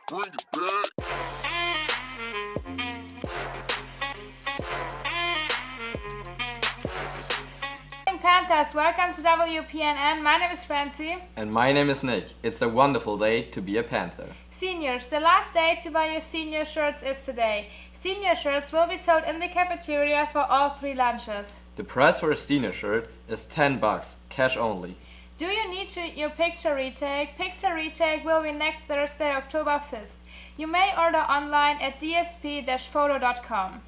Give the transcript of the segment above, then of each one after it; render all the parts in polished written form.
Bring it back. Panthers, welcome to WPNN. My name is Francie. And my name is Nick. It's a wonderful day to be a Panther. Seniors, the last day to buy your senior shirts is today. Senior shirts will be sold in the cafeteria for all 3 lunches. The price for a senior shirt is $10, cash only. Do you need your picture retake? Picture retake will be next Thursday, October 5th. You may order online at dsp-photo.com.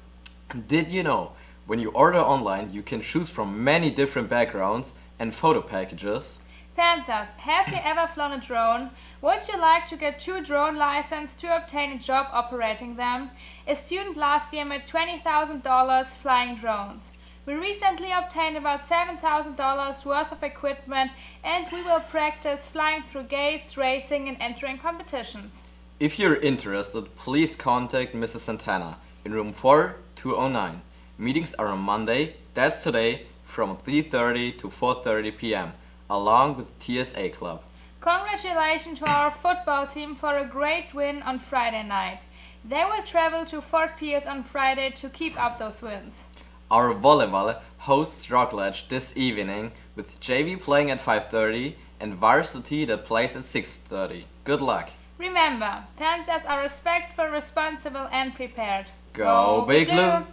Did you know, when you order online, you can choose from many different backgrounds and photo packages? Panthers, have you ever flown a drone? Would you like to get 2 drone licenses to obtain a job operating them? A student last year made $20,000 flying drones. We recently obtained about $7,000 worth of equipment, and we will practice flying through gates, racing and entering competitions. If you're interested, please contact Mrs. Santana in room 4209. Meetings are on Monday, that's today, from 3:30 to 4:30 p.m., along with TSA Club. Congratulations to our football team for a great win on Friday night. They will travel to Fort Pierce on Friday to keep up those wins. Our volleyball hosts Rock Ledge this evening, with JV playing at 5:30 and varsity that plays at 6:30. Good luck! Remember, Panthers are respectful, responsible and prepared. Go Big Blue!